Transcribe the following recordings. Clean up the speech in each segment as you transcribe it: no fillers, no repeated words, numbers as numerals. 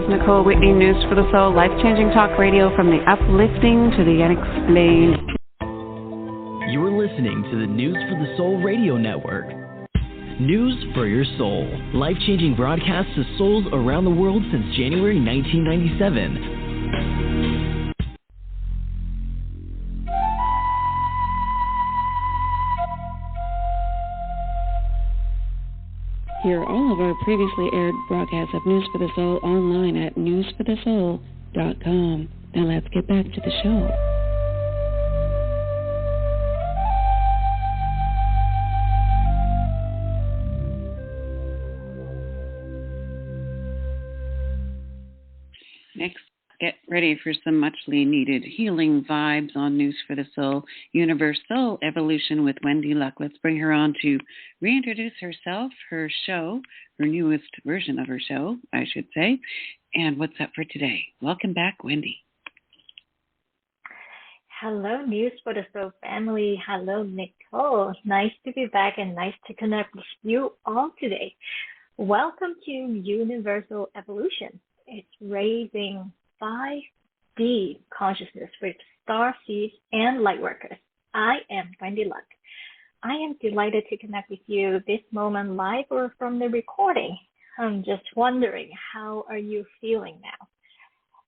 is Nicole Whitney, News for the Soul, life-changing talk radio from the uplifting to the unexplained. You're listening to the News for the Soul radio network. News for your soul. Life-changing broadcasts to souls around the world since January 1997. Hear all of our previously aired broadcasts of News for the Soul online at newsforthesoul.com. Now let's get back to the show. Next, get ready for some muchly needed healing vibes on News for the Soul, Universal Evolution with Wendy Luck. Let's bring her on to reintroduce herself, her show, her newest version of her show, I should say, and what's up for today. Welcome back, Wendy. Hello, News for the Soul family. Hello, Nicole. Nice to be back and nice to connect with you all today. Welcome to Universal Evolution. It's raising 5D consciousness with star seeds and light workers. I am Wendy Luck. I am delighted to connect with you this moment live or from the recording. I'm just wondering, how are you feeling now?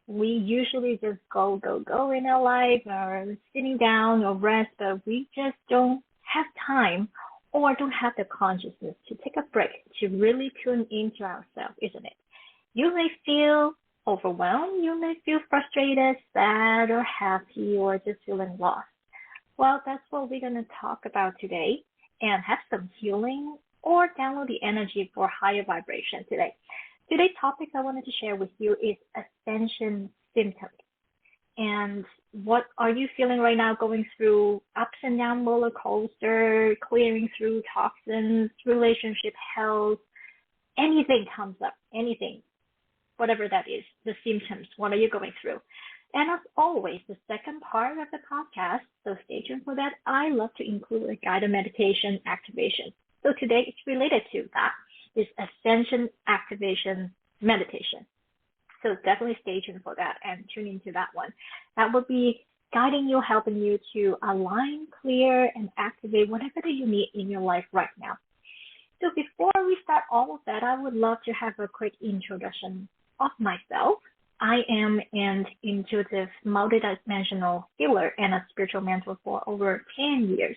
We usually just go in our life or sitting down or rest, but we just don't have time or don't have the consciousness to take a break to really tune into ourselves, isn't it? You may feel overwhelmed, you may feel frustrated, sad, or happy, or just feeling lost. Well, that's what we're going to talk about today and have some healing or download the energy for higher vibration today. Today's topic I wanted to share with you is ascension symptoms. And what are you feeling right now, going through ups and down roller coaster, clearing through toxins, relationship health, anything comes up, anything. Whatever that is, the symptoms, what are you going through? And as always, the second part of the podcast, so stay tuned for that, I love to include a guided meditation activation. So today it's related to that, is ascension activation meditation. So definitely stay tuned for that and tune into that one. That will be guiding you, helping you to align, clear, and activate whatever that you need in your life right now. So before we start all of that, I would love to have a quick introduction of myself. I am an intuitive, multidimensional healer and a spiritual mentor for over 10 years.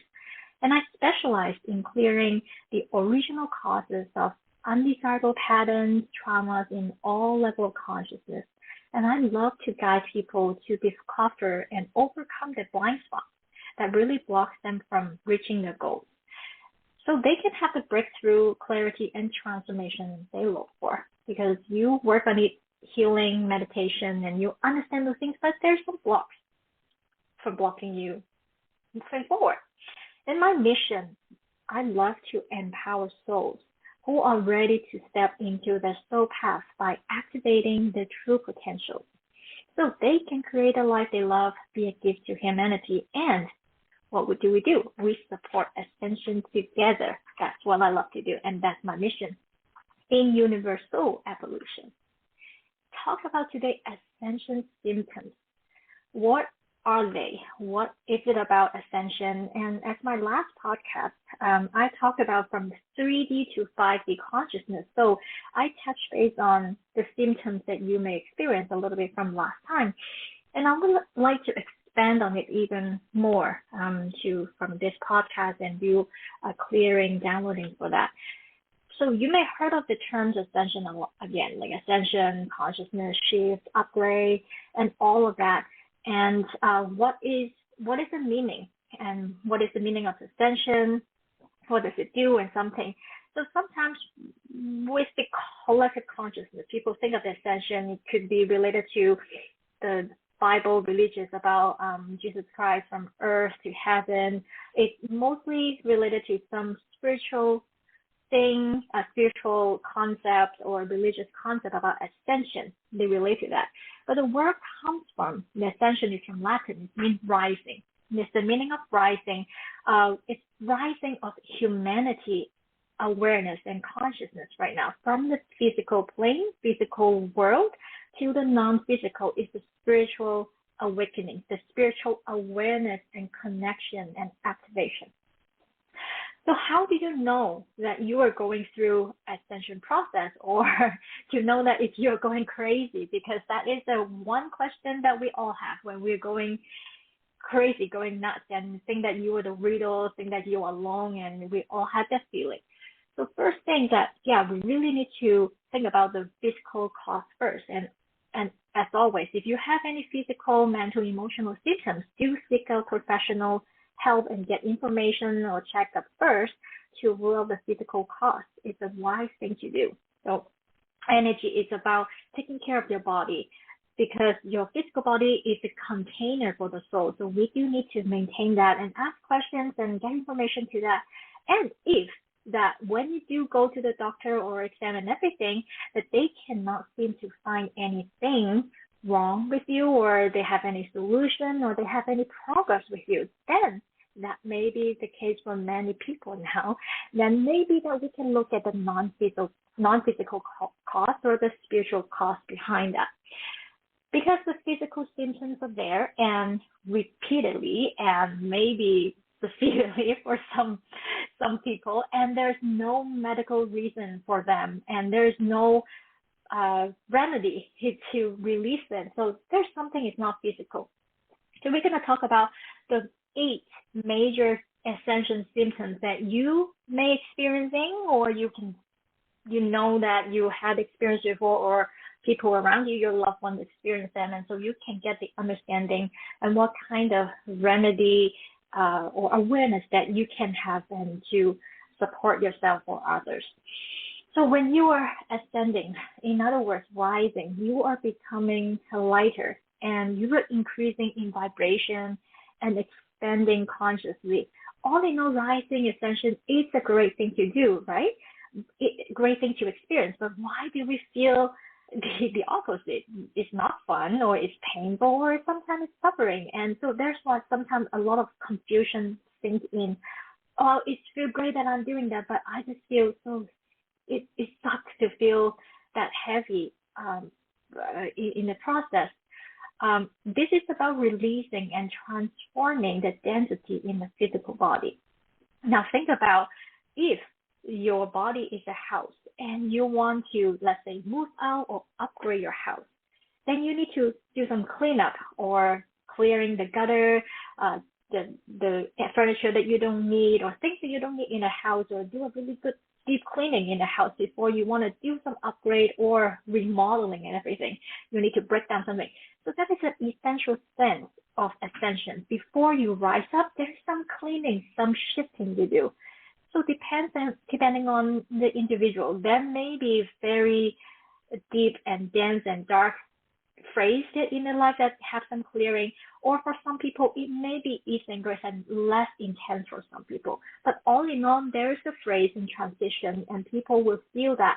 And I specialize in clearing the original causes of undesirable patterns, traumas in all levels of consciousness. And I love to guide people to declutter and overcome the blind spots that really blocks them from reaching their goals, so they can have the breakthrough, clarity, and transformation they look for. Because you work on it, healing, meditation, and you understand those things, but there's some blocks for blocking you moving forward. In my mission, I love to empower souls who are ready to step into their soul path by activating their true potential, so they can create a life they love, be a gift to humanity. And what do? We support ascension together. That's what I love to do, and that's my mission in Universal Evolution. Talk about today ascension symptoms. What are they? What is it about ascension? And as my last podcast, I talked about from 3D to 5D consciousness. So I touched base on the symptoms that you may experience a little bit from last time. And I would like to expand on it even more from this podcast and do a clearing, downloading for that. So you may have heard of the terms ascension again, like ascension, consciousness, shift, upgrade, and all of that. And what is the meaning? And what is the meaning of ascension? What does it do and something? So sometimes with the collective consciousness, people think of ascension, it could be related to the Bible religious about Jesus Christ from earth to heaven. It's mostly related to some spiritual thing, a spiritual concept or religious concept about ascension. They relate to that. But the word comes from, the ascension is from Latin, it means rising. It's the meaning of rising. It's rising of humanity awareness and consciousness right now from the physical plane, physical world, to the non-physical is the spiritual awakening, the spiritual awareness and connection and activation. So how do you know that you are going through ascension process, or to know that if you're going crazy? Because that is the one question that we all have when we're going crazy, going nuts, and think that you are the riddle, think that you are alone, and we all have that feeling. So first thing that, we really need to think about the physical cause first. And as always, if you have any physical, mental, emotional symptoms, do seek out professional help and get information or check up first to rule out the physical cause. It's a wise thing to do. So energy is about taking care of your body, because your physical body is a container for the soul. So we do need to maintain that and ask questions and get information to that. And if that when you do go to the doctor or examine everything, that they cannot seem to find anything wrong with you, or they have any solution, or they have any progress with you, then that may be the case for many people now. Then maybe that we can look at the non-physical cause or the spiritual cause behind that. Because the physical symptoms are there and repeatedly and maybe severely for some people, and there's no medical reason for them, and there's no remedy to release them. So there's something is not physical. So we're going to talk about the 8 major ascension symptoms that you may experiencing, or you know that you had experienced before, or people around you, your loved ones experience them, and so you can get the understanding and what kind of remedy or awareness that you can have and to support yourself or others. So when you are ascending, in other words, rising, you are becoming lighter and you are increasing in vibration and expanding consciously. All in all, rising ascension is a great thing to do, right? Great thing to experience. But why do we feel the opposite? It's not fun, or it's painful, or sometimes it's suffering. And so there's why sometimes a lot of confusion sinks in. Oh, it feels great that I'm doing that, but I just feel so, it sucks to feel that heavy in the process. This is about releasing and transforming the density in the physical body. Now think about if your body is a house and you want to, let's say, move out or upgrade your house, then you need to do some cleanup or clearing the gutter, the furniture that you don't need, or things that you don't need in a house, or do a really good deep cleaning in the house before you want to do some upgrade or remodeling and everything. You need to break down something. So that is an essential sense of ascension. Before you rise up, there's some cleaning, some shifting to do. So depending on the individual, there may be very deep and dense and dark phrase in their life that have some clearing, or for some people it may be easy and grace and less intense for some people. But all in all, there is a phrase in transition, and people will feel that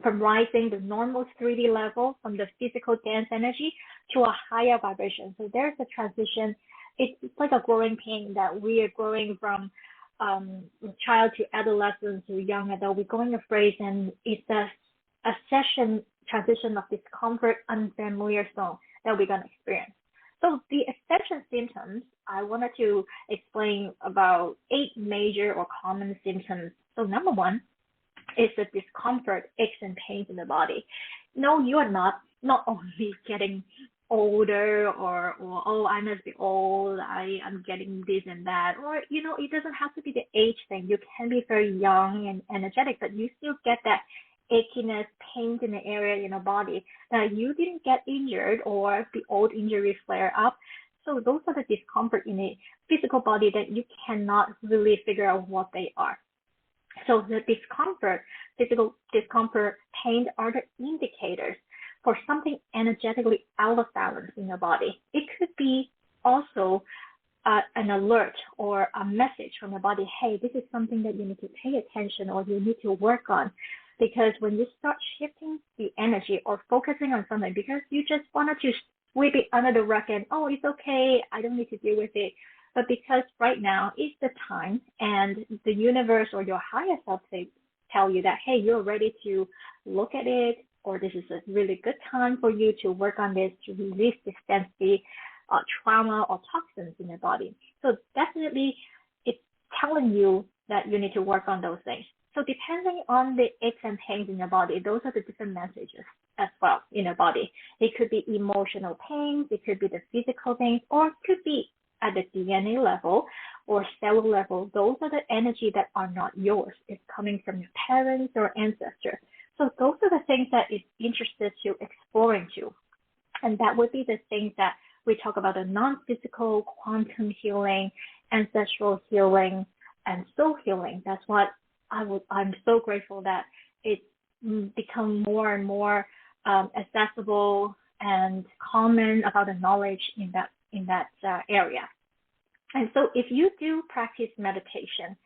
from rising the normal 3D level, from the physical dense energy to a higher vibration. So there's a transition. It's like a growing pain that we are growing from child to adolescence to young adult. We're going a phrase, and it's a transition of discomfort, unfamiliar zone that we're going to experience. So the ascension symptoms, I wanted to explain about 8 major or common symptoms. So number 1 is the discomfort, aches and pains in the body. No, you are not only getting older or oh, I must be old, I'm getting this and that, or it doesn't have to be the age thing. You can be very young and energetic, but you still get that achiness, pain in the area in the body that you didn't get injured or the old injury flare up. So those are the discomfort in the physical body that you cannot really figure out what they are. So the physical discomfort, pain are the indicators for something energetically out of balance in your body. It could be also an alert or a message from the body, hey, this is something that you need to pay attention or you need to work on. Because when you start shifting the energy or focusing on something, because you just wanted to sweep it under the rug and, oh, it's okay, I don't need to deal with it. But because right now is the time, and the universe or your higher self tell you that, hey, you're ready to look at it, or this is a really good time for you to work on this to release this density, trauma or toxins in your body. So definitely it's telling you that you need to work on those things. So depending on the aches and pains in your body, those are the different messages as well in your body. It could be emotional pains, it could be the physical pains, or it could be at the DNA level or cellular level. Those are the energy that are not yours. It's coming from your parents or ancestors. So those are the things that is interested to exploring to. And that would be the things that we talk about, the non-physical, quantum healing, ancestral healing, and soul healing. That's what I'm so grateful that it's become more and more accessible and common about the knowledge in that area. And so if you do practice meditation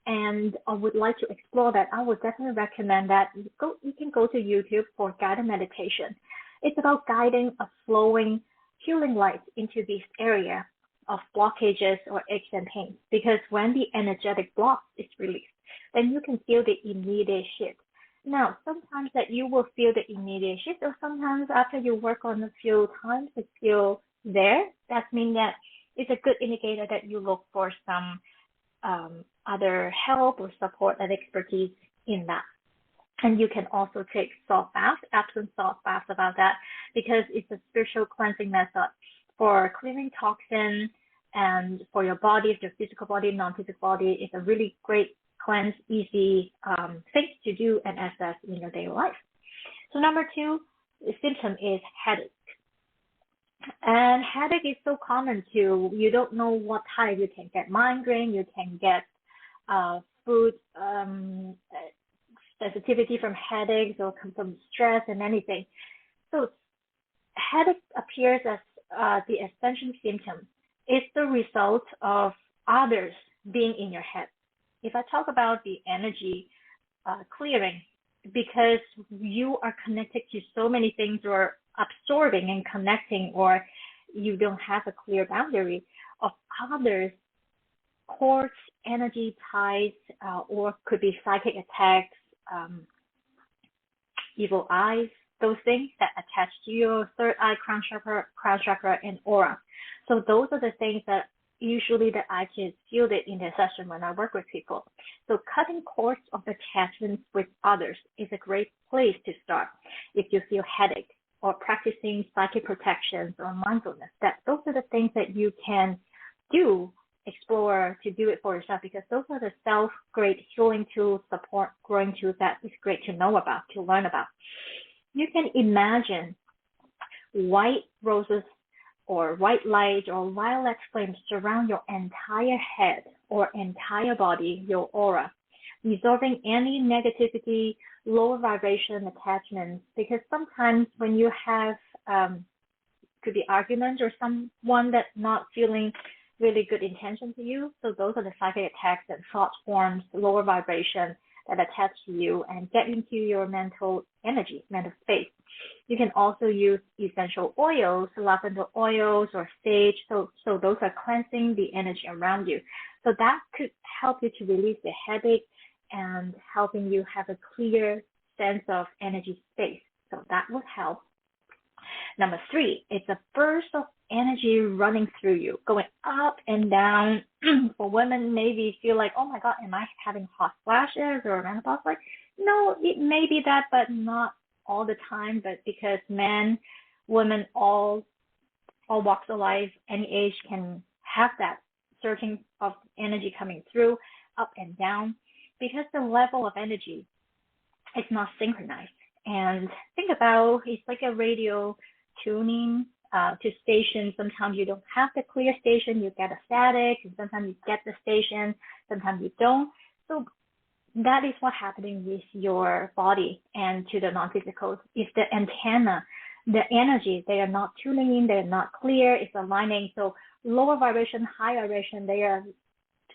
and would like to explore that, I would definitely recommend that you can go to YouTube for guided meditation. It's about guiding a flowing healing light into this area of blockages or aches and pains, because when the energetic block is released, then you can feel the immediate shift. Now, sometimes that you will feel the immediate shift, or sometimes after you work on a few times, it's still there. That means that it's a good indicator that you look for some other help or support and expertise in that. And you can also take salt baths, Epsom salt baths about that, because it's a spiritual cleansing method for clearing toxins and for your body, your physical body, non-physical body. It's a really great cleanse, easy things to do and access in your daily life. So number 2, the symptom is headache. And headache is so common too. You don't know what type. You can get migraine, you can get food sensitivity from headaches or from stress and anything. So headache appears as the essential symptom. It's the result of others being in your head. If I talk about the energy clearing, because you are connected to so many things, or absorbing and connecting, or you don't have a clear boundary of others, cords, energy ties, or could be psychic attacks, evil eyes, those things that attach to your third eye, crown chakra, and aura. So those are the things that usually that I can feel it in the session when I work with people. So cutting cords of attachments with others is a great place to start if you feel headache, or practicing psychic protections or mindfulness. Those are the things that you can do, explore to do it for yourself, because those are the self-great healing tools, support growing tools that is great to know about, to learn about. You can imagine white roses or white light or violet flames surround your entire head or entire body, your aura, resolving any negativity, lower vibration attachments, because sometimes when you have could be arguments or someone that's not feeling really good intention to you, so those are the psychic attacks and thought forms, lower vibration that attach to you and get into your mental energy, mental space. You can also use essential oils, lavender oils or sage, so those are cleansing the energy around you. So that could help you to release the headache and helping you have a clear sense of energy space. So that would help. Number 3, it's a burst of energy running through you, going up and down. For women, maybe feel like, oh my God, am I having hot flashes or menopause? Like, no, it may be that, but not all the time. But because men, women, all walks of life, any age can have that surging of energy coming through, up and down, because the level of energy is not synchronized. And think about, it's like a radio tuning to station. Sometimes you don't have the clear station, you get a static, and sometimes you get the station, sometimes you don't. So that is what's happening with your body and to the non-physical. If the antenna, the energy, they are not tuning in, they're not clear, it's aligning. So lower vibration, higher vibration, they are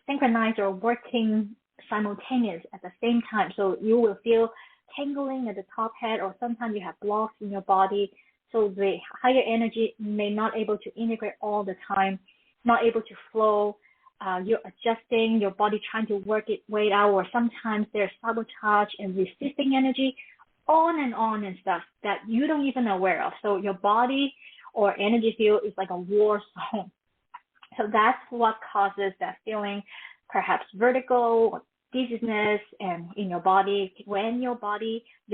synchronized or working simultaneous at the same time. So you will feel tingling at the top head, or sometimes you have blocks in your body. So the higher energy may not able to integrate all the time, not able to flow. You're adjusting your body, trying to work it way out, or sometimes there's sabotage and resisting energy. on and stuff that you don't even aware of. So your body or energy field is like a war zone. So that's what causes that feeling, perhaps vertigo or dizziness and in your body when your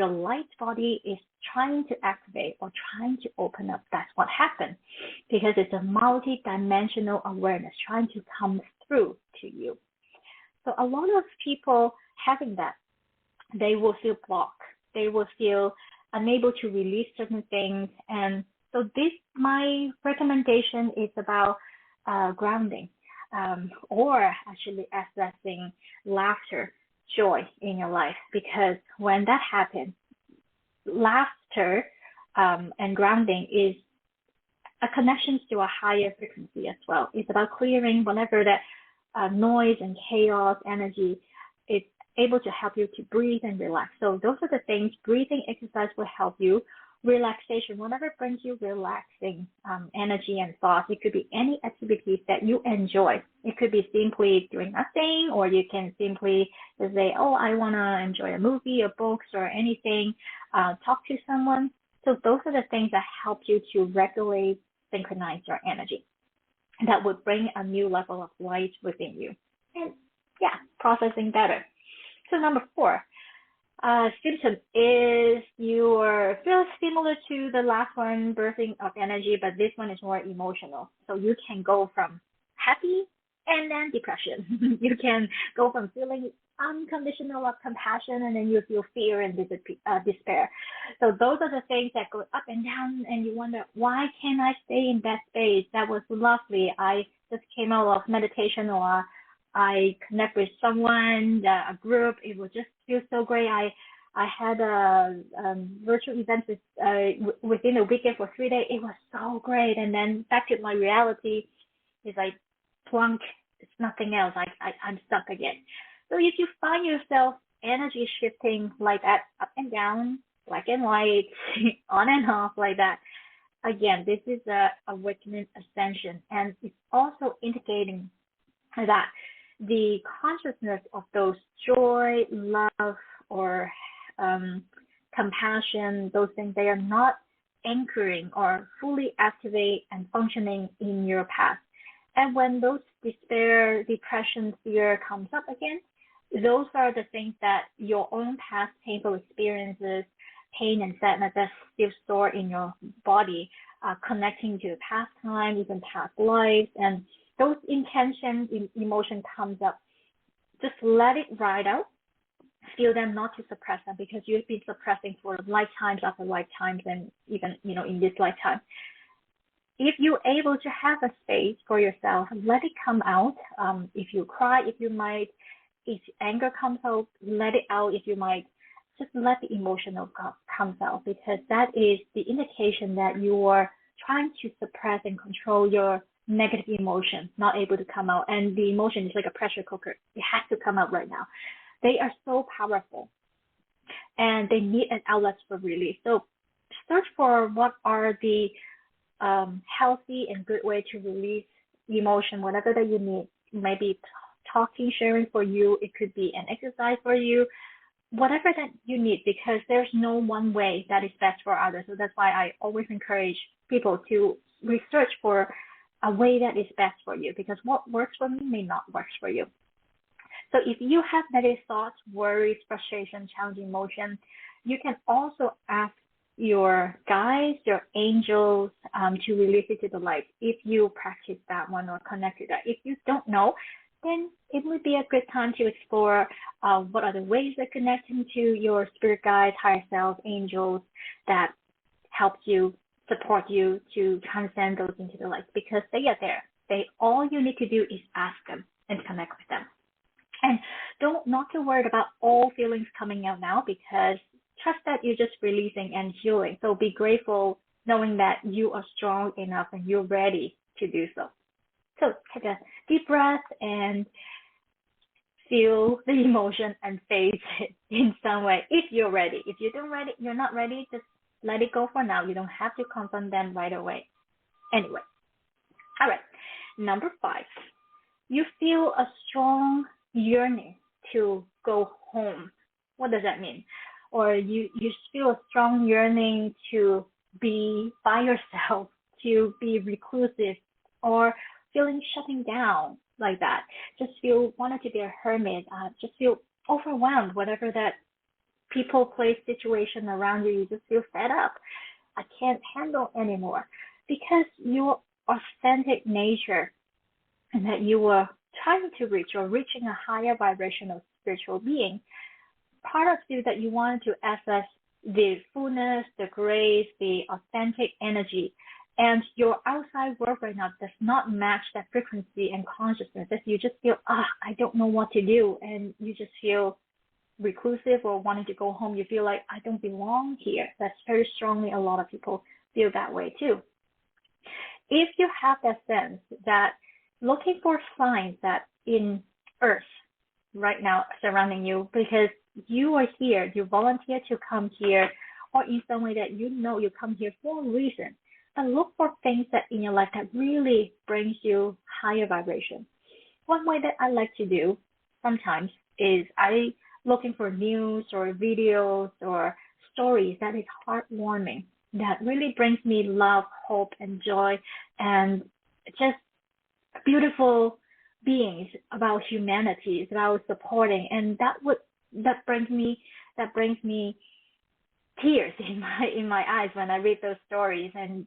light body is trying to activate or trying to open up. That's what happens because it's a multi-dimensional awareness trying to come through to you. So a lot of people having that, they will feel blocked. They will feel unable to release certain things. And so my recommendation is about grounding, or actually accessing laughter, joy in your life. Because when that happens, laughter and grounding is a connection to a higher frequency as well. It's about clearing whatever that noise and chaos energy. It's able to help you to breathe and relax. So those are the things. Breathing exercise will help you. Relaxation, whatever brings you relaxing energy and thoughts. It could be any activities that you enjoy. It could be simply doing nothing, or you can simply just say, oh, I want to enjoy a movie or books or anything, talk to someone. So those are the things that help you to regulate, synchronize your energy. That would bring a new level of light within you. And yeah, processing better. So number 4. Symptom is feels similar to the last one, birthing of energy, but this one is more emotional. So you can go from happy and then depression. You can go from feeling unconditional of compassion and then you feel fear and despair. So those are the things that go up and down and you wonder, why can't I stay in that space? That was lovely. I just came out of meditation or I connect with someone, a group. It will just feel so great. I had a virtual event within a weekend for 3 days. It was so great. And then back to my reality is like plunk. It's nothing else. I'm stuck again. So if you find yourself energy shifting like that, up and down, black and white, on and off like that, again, this is a awakening ascension. And it's also indicating that the consciousness of those joy, love, or compassion, those things, they are not anchoring or fully activate and functioning in your past. And when those despair, depression, fear comes up again, those are the things that your own past painful experiences, pain and sadness that's still stored in your body, connecting to past time, even past lives, and those intentions, emotion comes up. Just let it ride out. Feel them, not to suppress them, because you've been suppressing for lifetimes after lifetimes, and even in this lifetime. If you're able to have a space for yourself, let it come out. If you cry, if anger comes out, let it out. If you might, just let the emotional comes out, because that is the indication that you are trying to suppress and control your negative emotion, not able to come out. And the emotion is like a pressure cooker. It has to come out right now. They are so powerful and they need an outlet for release. So search for what are the healthy and good way to release emotion, whatever that you need. Maybe talking, sharing for you. It could be an exercise for you, whatever that you need, because there's no one way that is best for others. So that's why I always encourage people to research for a way that is best for you, because what works for me may not work for you. So if you have negative thoughts, worries, frustration, challenging emotion, you can also ask your guides, your angels, to release it to the light if you practice that one or connect to that. If you don't know, then it would be a good time to explore what are the ways that connecting to your spirit guides, higher self, angels that help you, support you to transcend those into the light, because they are there. All you need to do is ask them and connect with them. And not to worry about all feelings coming out now, because trust that you're just releasing and healing. So be grateful knowing that you are strong enough and you're ready to do so. So take a deep breath and feel the emotion and face it in some way if you're ready. If you're not ready, just let it go for now. You don't have to confront them right away. Anyway, all right. Number 5, you feel a strong yearning to go home. What does that mean? or you feel a strong yearning to be by yourself, to be reclusive, or feeling shutting down like that. Just feel wanted to be a hermit. Just feel overwhelmed, whatever that people, place, situation around you. You just feel fed up. I can't handle anymore because your authentic nature and that you were trying to reach or reaching a higher vibrational spiritual being, part of you that you wanted to access the fullness, the grace, the authentic energy, and your outside world right now does not match that frequency and consciousness. That you just feel, I don't know what to do, and you just feel reclusive or wanting to go home. You feel like I don't belong here. That's very strongly, a lot of people feel that way too. If you have that sense that looking for signs that in Earth right now surrounding you, because you are here, you volunteer to come here, or in some way that you know you come here for a reason, but look for things that in your life that really brings you higher vibration. One way that I like to do sometimes is I looking for news or videos or stories that is heartwarming, that really brings me love, hope, and joy, and just beautiful beings about humanity, about supporting, and that brings me tears in my eyes when I read those stories, and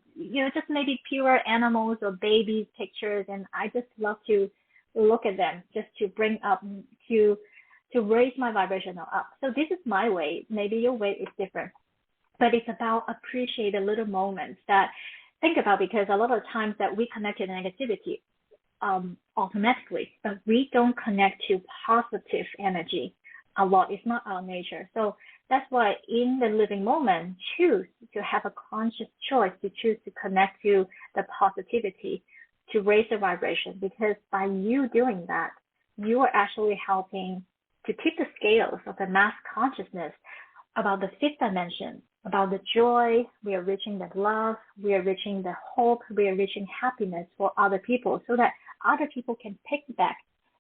just maybe pure animals or babies pictures, and I just love to look at them just to bring up to raise my vibrational up. So this is my way. Maybe your way is different, but it's about appreciate the little moments that think about, because a lot of times that we connect to negativity automatically, but we don't connect to positive energy a lot. It's not our nature. So that's why in the living moment, choose to have a conscious choice to choose to connect to the positivity, to raise the vibration, because by you doing that, you are actually helping to tip the scales of the mass consciousness about the fifth dimension, about the joy. We are reaching the love, we are reaching the hope, we are reaching happiness for other people, so that other people can pick back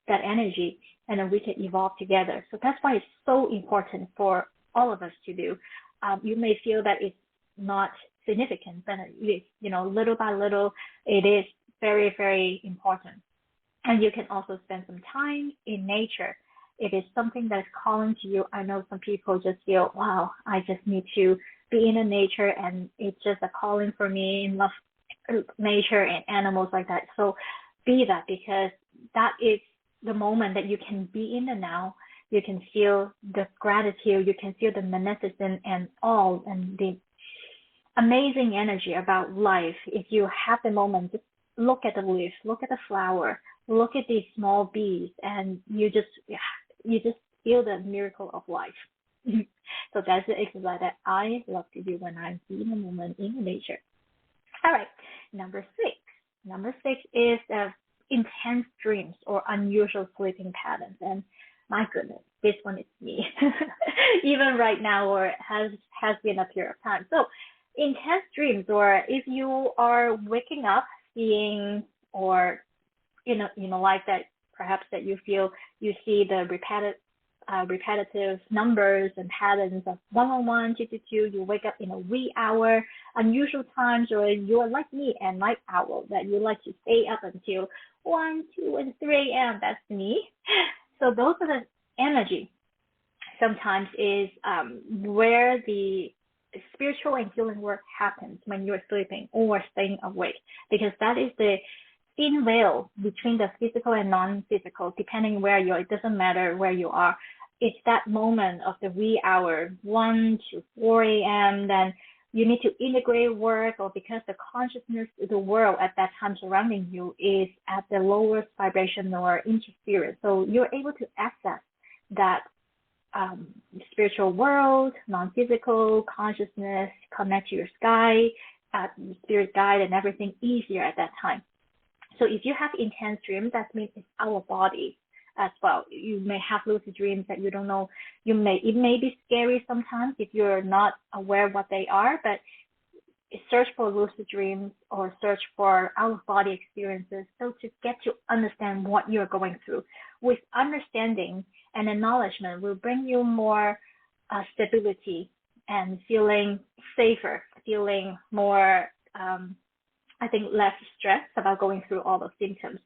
that energy, and then we can evolve together. So that's why it's so important for all of us to do. You may feel that it's not significant, but it is, little by little, it is very, very important. And you can also spend some time in nature. It is something that's calling to you. I know some people just feel, wow, I just need to be in the nature, and it's just a calling for me, and love nature and animals like that. So be that, because that is the moment that you can be in the now. You can feel the gratitude, you can feel the magnificent and awe and the amazing energy about life. If you have the moment, just look at the leaf, look at the flower, look at these small bees, and you just feel the miracle of life. So that's the exercise that I love to do when I'm in the moment in nature. All right, number six. Number six is intense dreams or unusual sleeping patterns. And my goodness, this one is me, even right now, or has been a period of time. So intense dreams, or if you are waking up seeing, or in a life that perhaps that you feel you see the repetitive numbers and patterns of 111, 222, you wake up in a wee hour, unusual times, or you're like me, a night owl, that you like to stay up until 1, 2, and 3 a.m. That's me. So those are the energy sometimes is where the spiritual and healing work happens when you're sleeping or staying awake, because that is the thin veil between the physical and non-physical, depending where you are. It doesn't matter where you are. It's that moment of the wee hour, 1 to 4 a.m., then you need to integrate work, or because the consciousness, the world at that time surrounding you is at the lowest vibration or interference. So you're able to access that spiritual world, non-physical consciousness, connect to your sky, spirit guide, and everything easier at that time. So if you have intense dreams, that means it's our body as well. You may have lucid dreams that you don't know. It may be scary sometimes if you're not aware what they are, but search for lucid dreams or search for out-of-body experiences, so to get to understand what you're going through. With understanding and acknowledgement will bring you more stability and feeling safer, feeling more, I think, less stressed about going through all those symptoms.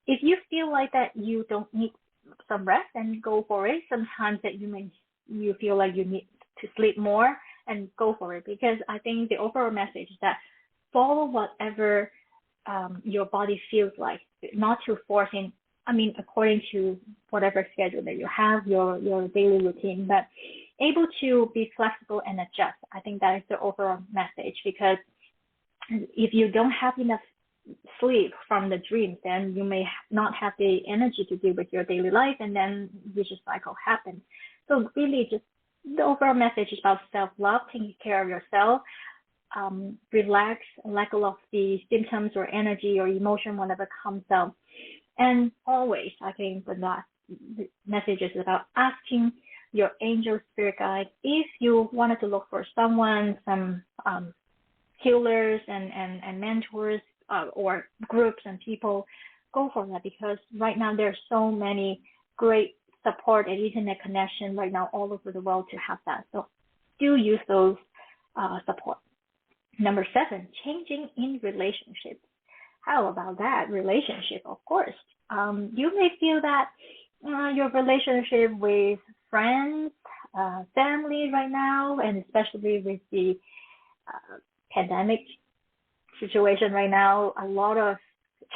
If you feel like that you don't need some rest, then go for it. Sometimes that you feel like you need to sleep more, and go for it, because I think the overall message is that follow whatever your body feels like, not to force in, according to whatever schedule that you have, your daily routine, but able to be flexible and adjust. I think that is the overall message, because if you don't have enough sleep from the dreams, then you may not have the energy to deal with your daily life, and then vicious cycle happens. So really, just the overall message is about self-love, taking care of yourself, relax, let go of the symptoms or energy or emotion, whatever comes out. And always, I think the last message is about asking your angel spirit guide if you wanted to look for someone, some healers and mentors or groups and people. Go for that, because right now there's so many great support and internet connection right now all over the world to have that. So do use those support. Number 7, changing in relationships. How about that? Relationship, of course. You may feel that your relationship with friends, family right now, and especially with the pandemic situation right now, a lot of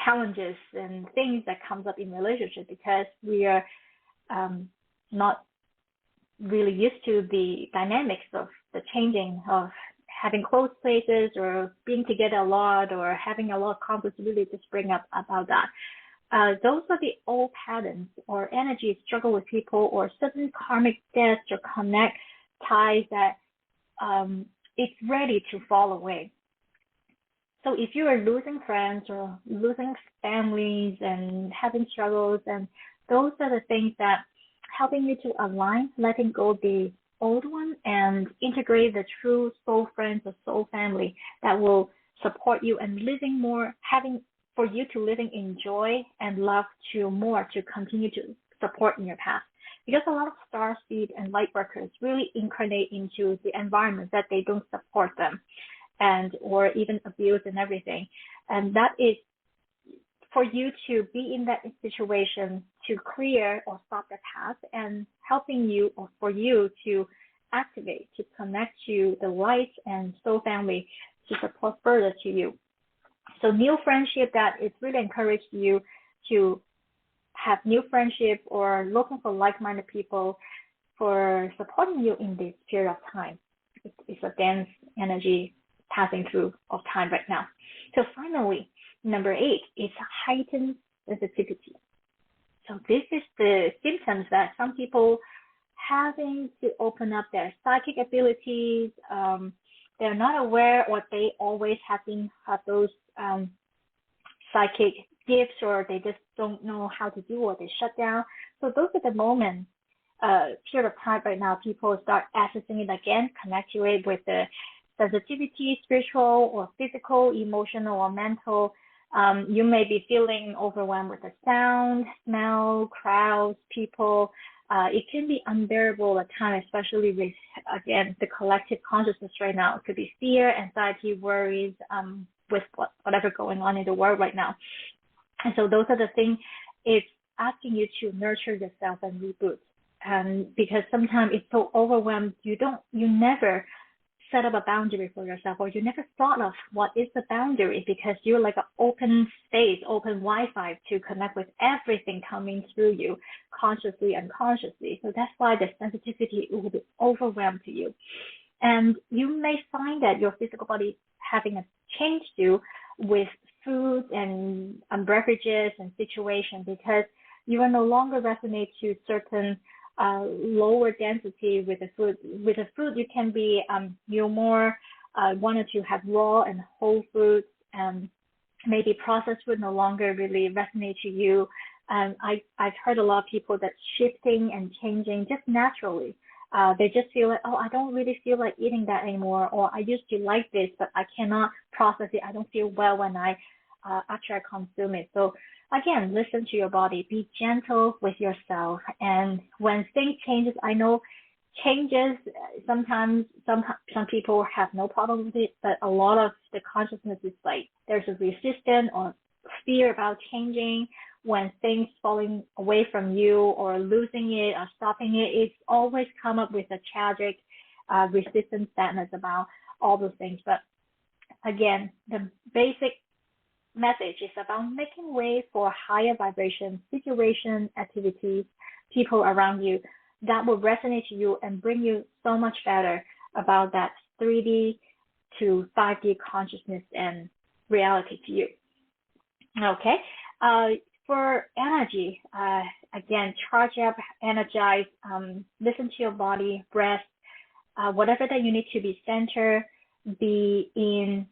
challenges and things that comes up in relationship, because we are not really used to the dynamics of the changing of having close places or being together a lot or having a lot of conflicts really just bring up about that. Those are the old patterns or energy struggle with people or certain karmic debts or connect ties that it's ready to fall away. So if you are losing friends or losing families and having struggles, and those are the things that helping you to align, letting go of the old one and integrate the true soul friends or soul family that will support you and living more, having for you to living in joy and love to more to continue to support in your path. Because a lot of star seed and light workers really incarnate into the environment that they don't support them and or even abuse and everything. And that is for you to be in that situation to clear or stop the path and helping you or for you to activate, to connect to the light and soul family to support further to you. So new friendship that is really encouraged you to have new friendship or looking for like-minded people for supporting you in this period of time. It's a dense energy passing through of time right now. So finally, number 8 is heightened sensitivity. So this is the symptoms that some people having to open up their psychic abilities. They're not aware or they always have those psychic gifts, or they just don't know how to do or they shut down. So those are the moments, period of time right now, people start accessing it again, connect to it with the sensitivity, spiritual or physical, emotional or mental. You may be feeling overwhelmed with the sound, smell, crowds, people. It can be unbearable at times, especially with, again, the collective consciousness right now. It could be fear, anxiety, worries, with whatever going on in the world right now. And so those are the things. It's asking you to nurture yourself and reboot. Because sometimes it's so overwhelmed, you never set up a boundary for yourself, or you never thought of what is the boundary, because you're like an open space, open Wi-Fi to connect with everything coming through you, consciously and unconsciously. So that's why the sensitivity will be overwhelmed to you. And you may find that your physical body having a change to with food and beverages and situations, because you are no longer resonate to certain lower density with the food. With the food, you can be you're more wanted to have raw and whole foods, and maybe processed food no longer really resonate to you. And I've heard a lot of people that shifting and changing just naturally. They just feel like, oh, I don't really feel like eating that anymore, or I used to like this, but I cannot process it. I don't feel well when after I consume it. So again, listen to your body, be gentle with yourself. And when things changes, I know changes. Sometimes some people have no problem with it, but a lot of the consciousness is like there's a resistance or fear about changing. When things falling away from you or losing it or stopping it, it's always come up with a tragic resistance sadness about all those things. But again, the basic message is about making way for higher vibration situation, activities, people around you that will resonate to you and bring you so much better about that 3D to 5D consciousness and reality to you. Okay. For energy, again, charge up, energize, listen to your body, breath, whatever that you need to be centered, be in,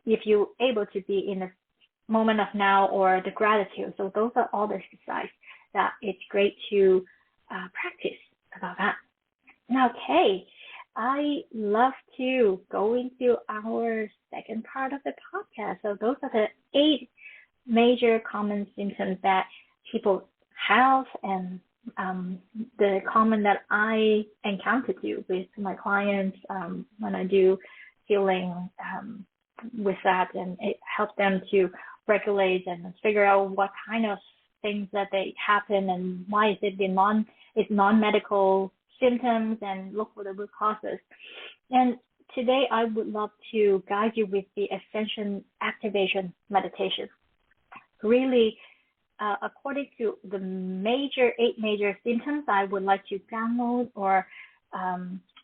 if you're able to be in the moment of now or the gratitude. So those are all the exercise that it's great to practice about that. Okay, I love to go into our second part of the podcast. So those are the 8 major common symptoms that people have, and the common that I encounter too with my clients when I do healing with that, and it helps them to regulate and figure out what kind of things that they happen and why is it it's non-medical symptoms, and look for the root causes. And today I would love to guide you with the Ascension Activation Meditation. Really, according to the 8 major symptoms, I would like to download or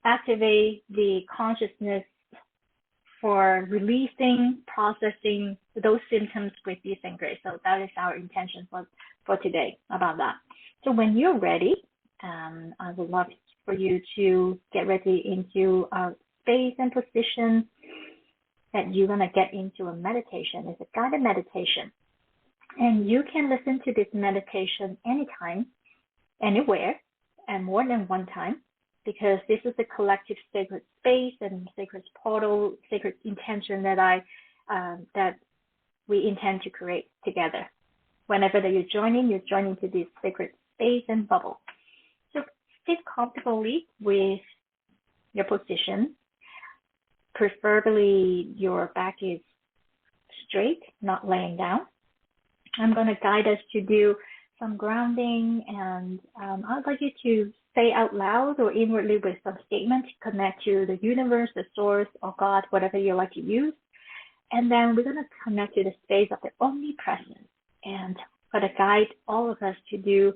activate the consciousness for releasing, processing those symptoms with peace and grace. So that is our intention for today about that. So when you're ready, I would love for you to get ready into a space and position that you're going to get into a meditation. It's a guided meditation. And you can listen to this meditation anytime, anywhere, and more than one time, because this is a collective sacred space and sacred portal, sacred intention that we intend to create together. Whenever that you're joining to this sacred space and bubble. So sit comfortably with your position. Preferably your back is straight, not laying down. I'm going to guide us to do some grounding, and I'd like you to say out loud or inwardly with some statement to connect to the universe, the source, or God, whatever you like to use. And then we're going to connect to the space of the omnipresence, and going to guide all of us to do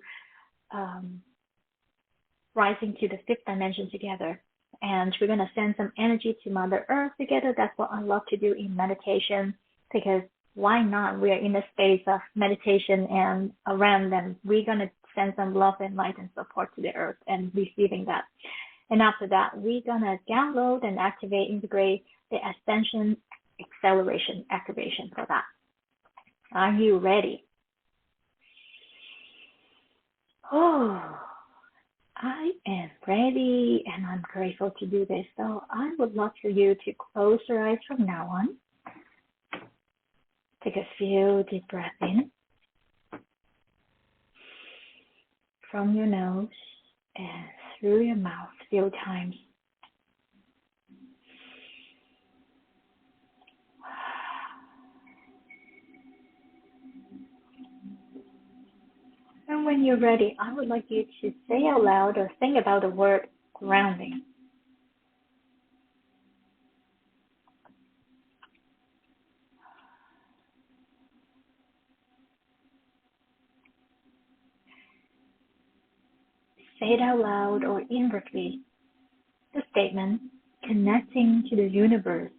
rising to the 5th dimension together. And we're going to send some energy to Mother Earth together. That's what I love to do in meditation, because why not? We are in a space of meditation, and around them, we're going to send some love and light and support to the earth and receiving that. And after that, we're going to download and activate, integrate the Ascension Acceleration Activation for that. Are you ready? Oh, I am ready, and I'm grateful to do this. So I would love for you to close your eyes from now on. Take a few deep breaths in from your nose and through your mouth a few times. And when you're ready, I would like you to say out loud or think about the word grounding. Say it out loud or inwardly. The statement, connecting to the universe,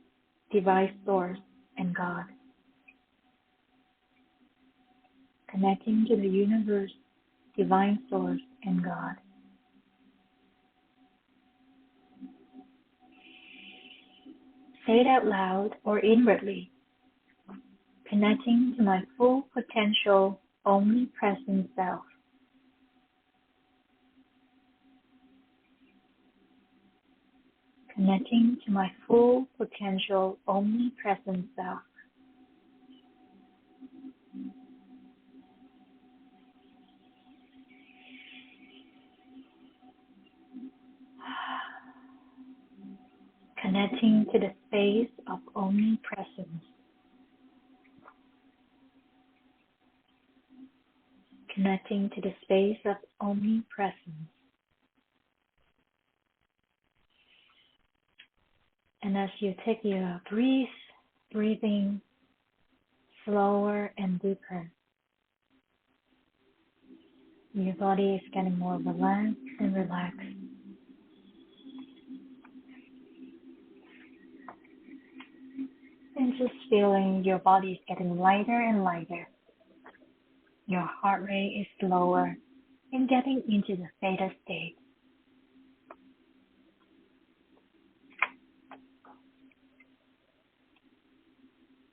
divine source, and God. Connecting to the universe, divine source, and God. Say it out loud or inwardly. Connecting to my full potential, omnipresent self. Connecting to my full potential, omnipresent self. connecting to the space of omnipresence. Connecting to the space of omnipresence. And as you take your breathing slower and deeper, your body is getting more relaxed and relaxed. And just feeling your body is getting lighter and lighter. Your heart rate is lower and getting into the theta state.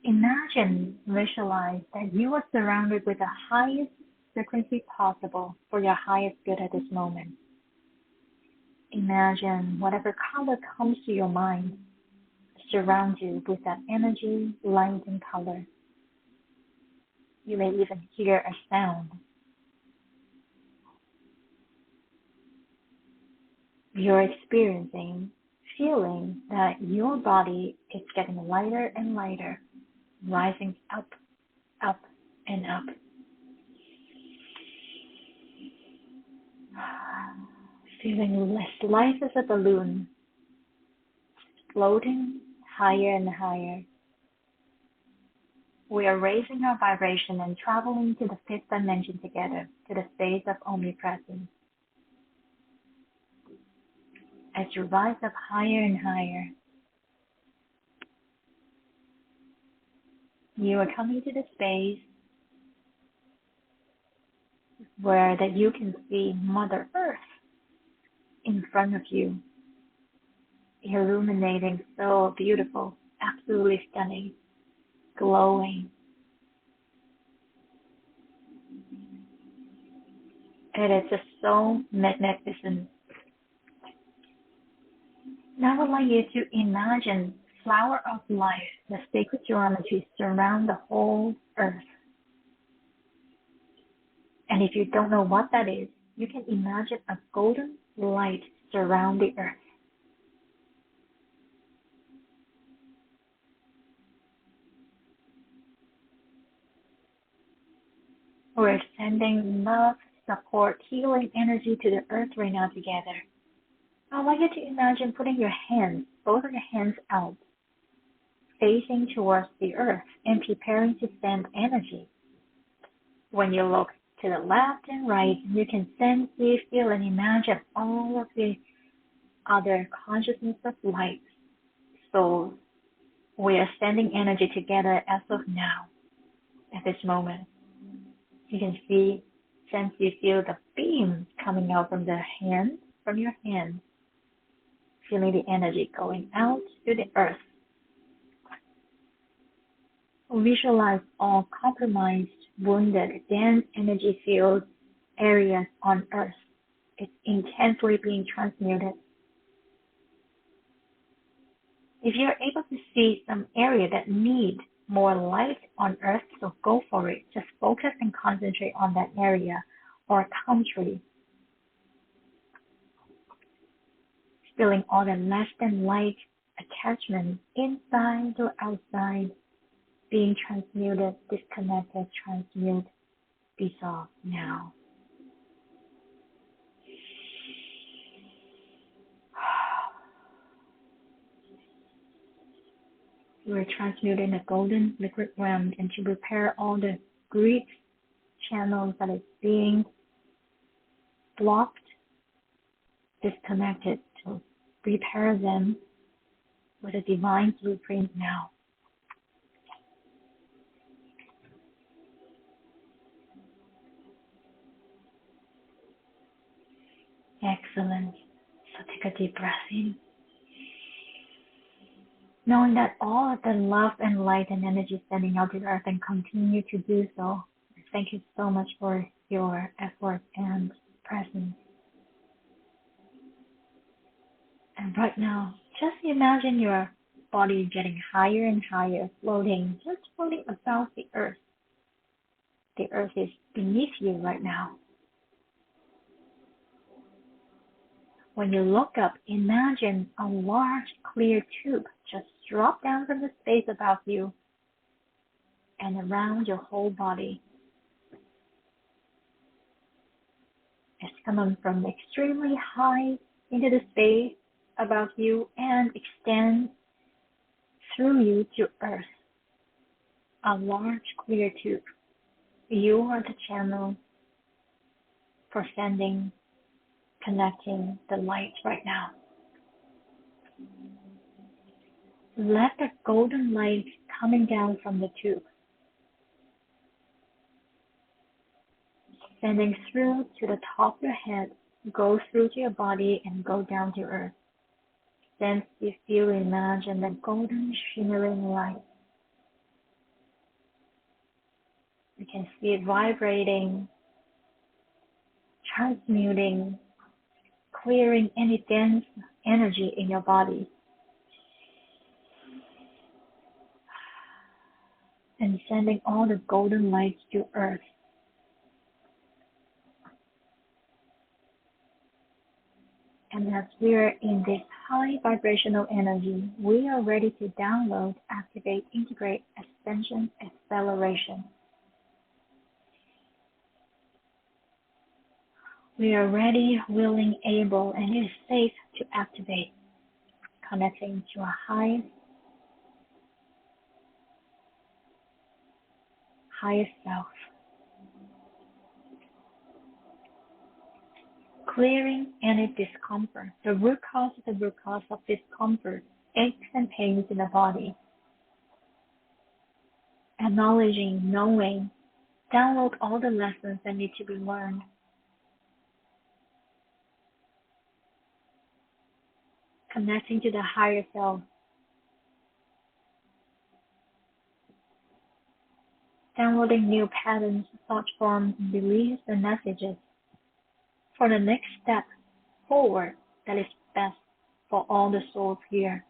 Imagine, visualize that you are surrounded with the highest frequency possible for your highest good at this moment. Imagine whatever color comes to your mind surround you with that energy, light, and color. You may even hear a sound. You're experiencing, feeling that your body is getting lighter and lighter, rising up, up, and up. Feeling less light as a balloon, floating higher and higher. We are raising our vibration and traveling to the fifth dimension together, to the space of omnipresence. As you rise up higher and higher, you are coming to the space where that you can see Mother Earth in front of you, illuminating, so beautiful, absolutely stunning, glowing. It is just so magnificent. Now I would like you to imagine flower of life, the sacred geometry surround the whole earth. And if you don't know what that is, you can imagine a golden light surround the earth. We're sending love, support, healing energy to the earth right now together. I would like you to imagine putting your hands, both of your hands out, facing towards the earth and preparing to send energy. When you look to the left and right, you can sense, see, feel, and imagine all of the other consciousness of light. So we are sending energy together as of now, at this moment. You can see, sense, you feel the beams coming out from the hand, from your hand, feeling the energy going out to the earth. Visualize all compromised, wounded, dense energy field areas on earth. It's intensely being transmuted. If you're able to see some area that needs more light on earth, so go for it. Just focus and concentrate on that area or country. Feeling all the less than light attachments inside or outside being transmuted, disconnected, transmute, dissolve now. We're transmuting the golden liquid realm and to repair all the grief channels that is being blocked, disconnected, to repair them with a divine blueprint now. Excellent. So take a deep breath in. Knowing that all of the love and light and energy sending out to the earth and continue to do so. Thank you so much for your effort and presence. And right now, just imagine your body getting higher and higher, floating, just floating above the earth. The earth is beneath you right now. When you look up, imagine a large clear tube just drop down from the space above you and around your whole body. It's coming from extremely high into the space above you and extends through you to Earth. A large clear tube. You are the channel for sending, connecting the light right now. Let the golden light coming down from the tube, sending through to the top of your head, go through to your body and go down to Earth. Then you feel, imagine the golden shimmering light. You can see it vibrating, transmuting, clearing any dense energy in your body. And sending all the golden lights to Earth. And as we are in this high vibrational energy, we are ready to download, activate, integrate, ascension, acceleration. We are ready, willing, able, and it is safe to activate, connecting to a highest self. Clearing any discomfort, the root cause of discomfort, aches and pains in the body. Acknowledging, knowing, download all the lessons that need to be learned. Connecting to the higher self. Downloading new patterns, thought forms, beliefs, and messages for the next step forward that is best for all the souls here.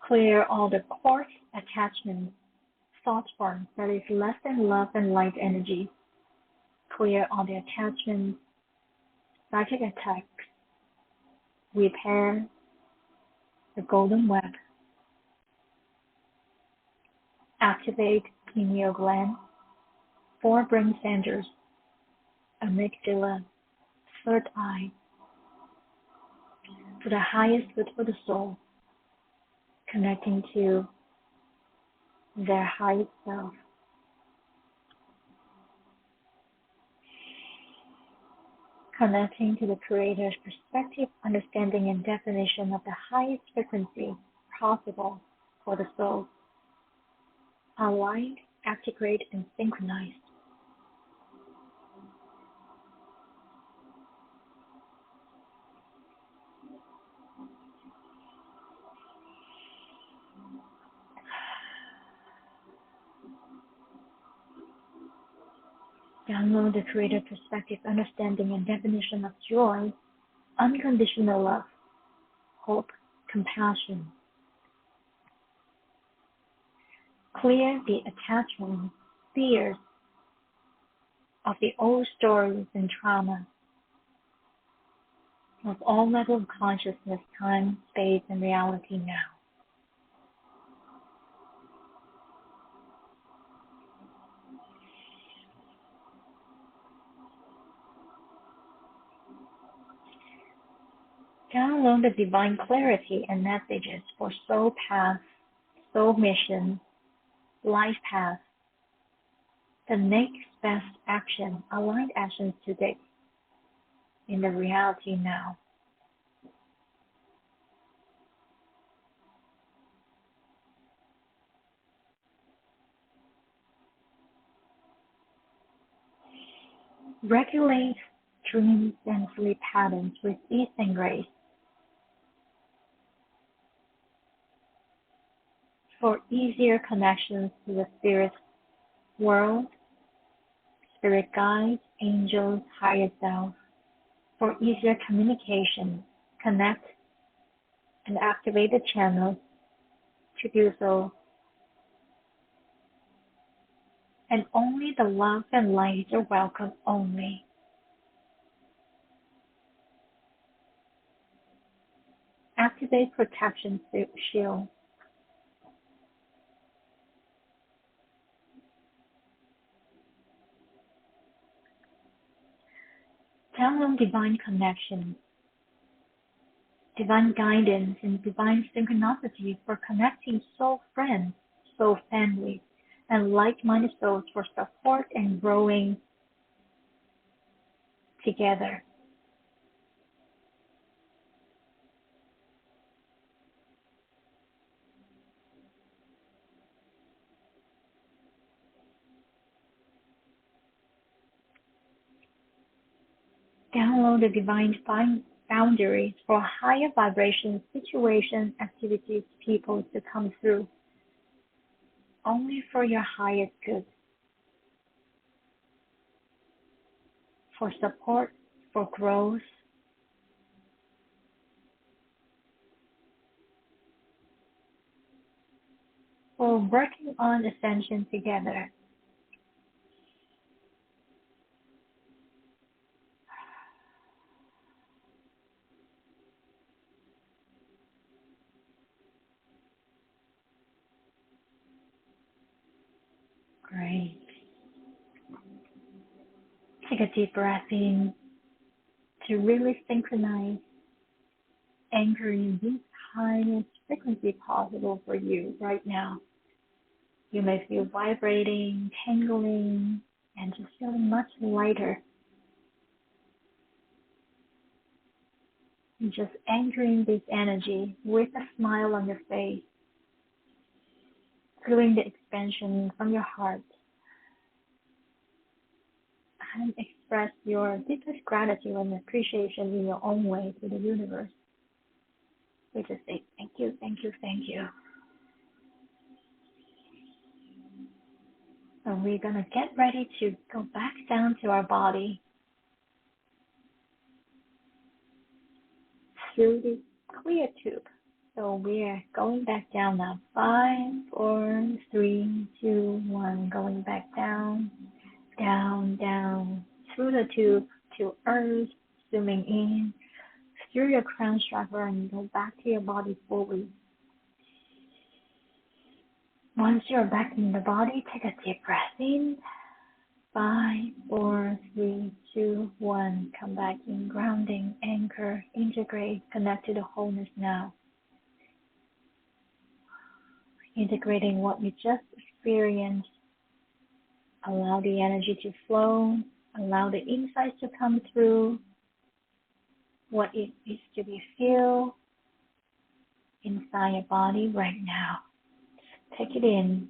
Clear all the coarse attachments, thought forms that is less than love and light energy. Clear all the attachments, psychic attacks. Repair the golden web. Activate pineal gland, 4 brain centers, amygdala, third eye, to the highest good for the soul, connecting to their highest self. Connecting to the Creator's perspective, understanding, and definition of the highest frequency possible for the soul. Aligned, activated, and synchronized. Download the Creator perspective, understanding, and definition of joy, unconditional love, hope, compassion. Clear the attachment, fears of the old stories and trauma of all levels of consciousness, time, space, and reality now. Download the divine clarity and messages for soul path, soul mission, life path, the next best action, aligned actions today, in the reality now. Regulate dreams and sleep patterns with ease and grace. For easier connections to the spirit world, spirit guides, angels, higher self. For easier communication, connect and activate the channels to do so and only the love and light are welcome only. Activate protection shield. Download divine connection, divine guidance, and divine synchronicity for connecting soul friends, soul family, and like-minded souls for support and growing together. Download the divine boundaries for higher vibration situations, activities, people to come through, only for your highest good, for support, for growth, for working on ascension together. Great. Take a deep breath in to really synchronize, anchoring the highest frequency possible for you right now. You may feel vibrating, tingling, and just feeling much lighter. And just anchoring this energy with a smile on your face, feeling the expansion from your heart, and express your deepest gratitude and appreciation in your own way to the universe. We just say thank you, thank you, thank you. And we're going to get ready to go back down to our body through this clear tube. So we're going back down now. 5, 4, 3, 2, 1. Going back down, down, down, through the tube to earth, zooming in, through your crown chakra, and go back to your body fully. Once you're back in the body, take a deep breath in. 5, 4, 3, 2, 1. Come back in, grounding, anchor, integrate, connect to the wholeness now. Integrating what you just experienced. Allow the energy to flow. Allow the insights to come through. What it needs to be feel inside your body right now. Take it in.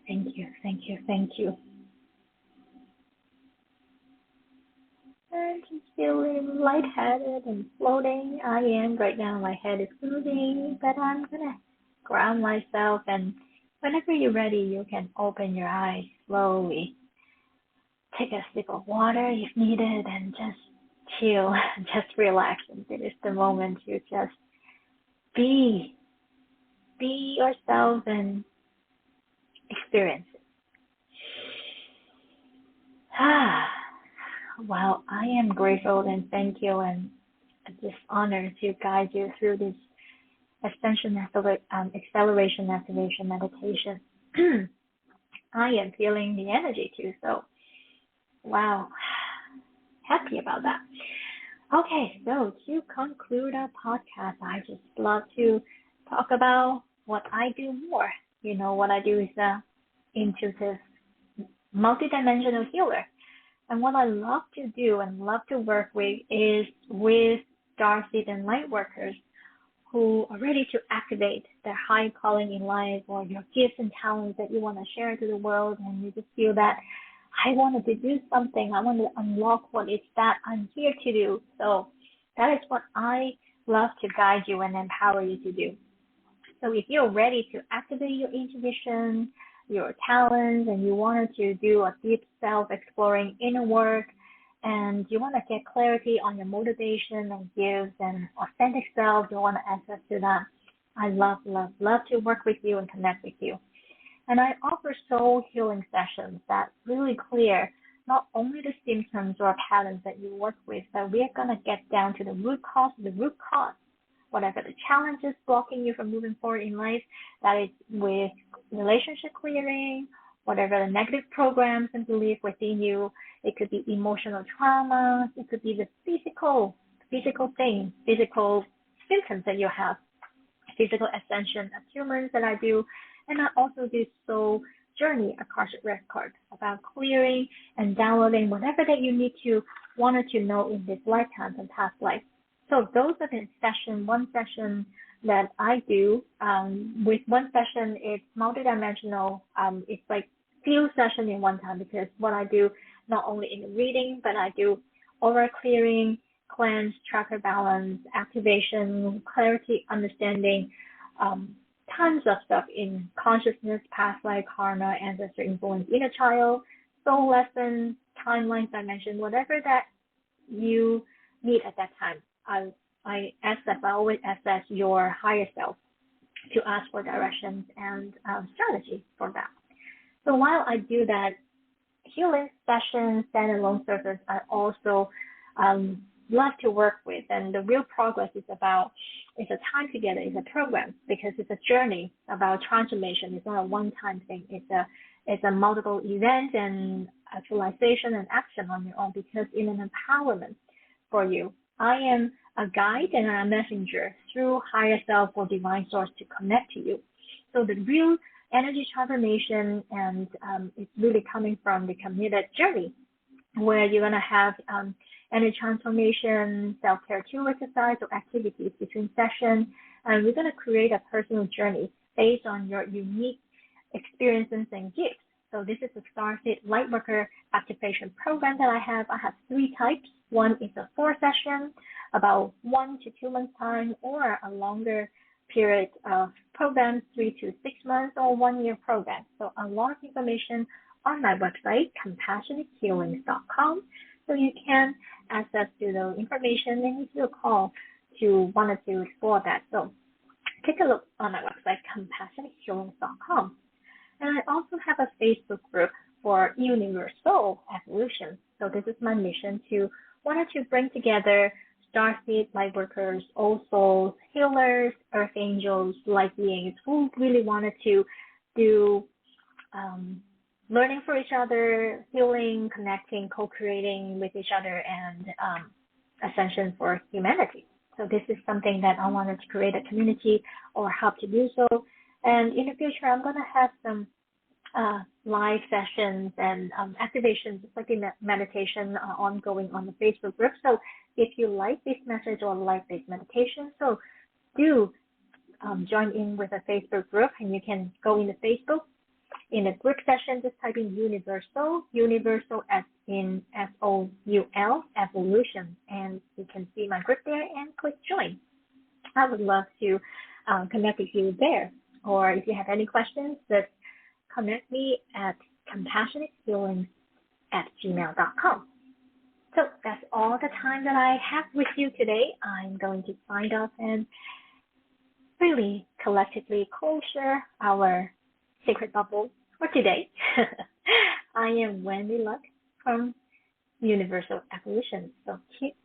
Thank you, thank you, thank you. And just feeling lightheaded and floating. I am right now. My head is moving, but I'm going to ground myself. And whenever you're ready, you can open your eyes slowly. Take a sip of water if needed and just chill, just relax. And it is the moment to just be yourself and experience it. Well, I am grateful and thank you and just honored to guide you through this acceleration activation meditation. I am feeling the energy too, so wow, happy about that. Okay, so to conclude our podcast, I just love to talk about what I do more. You know, what I do is intuitive, multidimensional healer. And what I love to do and love to work with is with starseed and light workers who are ready to activate their high calling in life or your gifts and talents that you want to share to the world, and you just feel that I wanted to do something. I want to unlock what it's that I'm here to do. So that is what I love to guide you and empower you to do. So if you're ready to activate your intuition, your talents, and you wanted to do a deep self-exploring inner work, and you want to get clarity on your motivation and gifts and authentic self, you want to access to that, I love, love, love to work with you and connect with you. And I offer soul healing sessions that really clear not only the symptoms or patterns that you work with, but we're going to get down to the root cause, whatever the challenge is blocking you from moving forward in life, that is with relationship clearing, whatever the negative programs and beliefs within you. It could be emotional trauma. It could be the physical things, physical symptoms that you have, physical ascension attunements that I do. And I also do soul journey Akashic record about clearing and downloading whatever that you wanted to know in this lifetime and past life. So those are the one session that I do. With one session, it's multidimensional. It's like few sessions in one time, because what I do not only in the reading, but I do aura clearing, cleanse, chakra balance, activation, clarity, understanding, tons of stuff in consciousness, past life, karma, ancestor influence, inner child, soul lessons, timelines, dimension, whatever that you need at that time. I always assess your higher self to ask for directions and strategy for that. So while I do that healing session, standalone service, I also love to work with, and the real progress is a time together, it's a program, because it's a journey about transformation. It's not a one-time thing. It's a multiple event and actualization and action on your own, because in an empowerment for you. I am a guide and a messenger through higher self or divine source to connect to you. So the real energy transformation, and it's really coming from the committed journey, where you're going to have energy transformation, self-care tool exercise or activities between sessions, and we're going to create a personal journey based on your unique experiences and gifts. So this is the Starseed Lightworker Activation Program that I have. I have 3 types. One is a 4-session, about 1 to 2 months time, or a longer period of program, 3 to 6 months, or 1-year program. So a lot of information on my website, CompassionateHealings.com. So you can access to the information and give you a call to wanted to explore that. So take a look on my website, CompassionateHealings.com. And I also have a Facebook group for Universal Evolution. So this is my mission wanted to bring together Starseed Lightworkers, Old Souls, healers, Earth Angels, light beings who really wanted to do learning for each other, healing, connecting, co-creating with each other, and ascension for humanity. So this is something that I wanted to create a community or help to do so. And in the future, I'm going to have some live sessions and activations, just like in meditation, ongoing on the Facebook group. So if you like this message or like this meditation, so do join in with a Facebook group, and you can go into Facebook. In a group session, just type in Universal as in SOUL, Evolution, and you can see my group there and click join. I would love to connect with you there. Or if you have any questions, just connect me at CompassionateHealings@gmail.com. So that's all the time that I have with you today. I'm going to sign off and really collectively closure our sacred bubble for today. I am Wendy Luck from Universal Evolution. So keep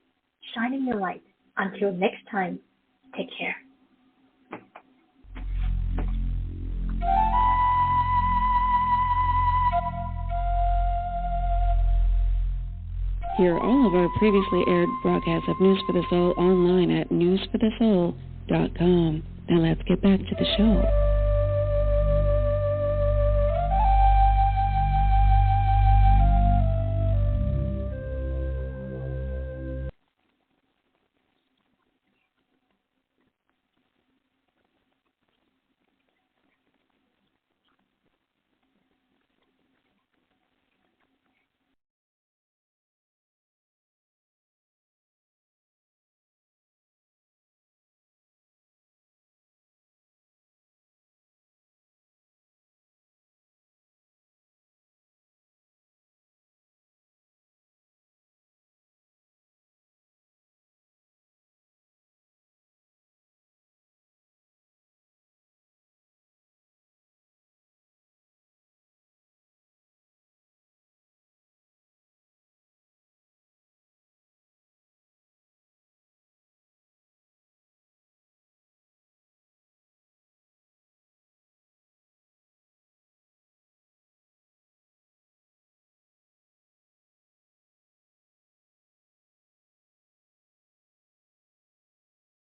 shining your light. Until next time, take care. Hear all of our previously aired broadcasts of News for the Soul online at newsforthesoul.com. Now let's get back to the show.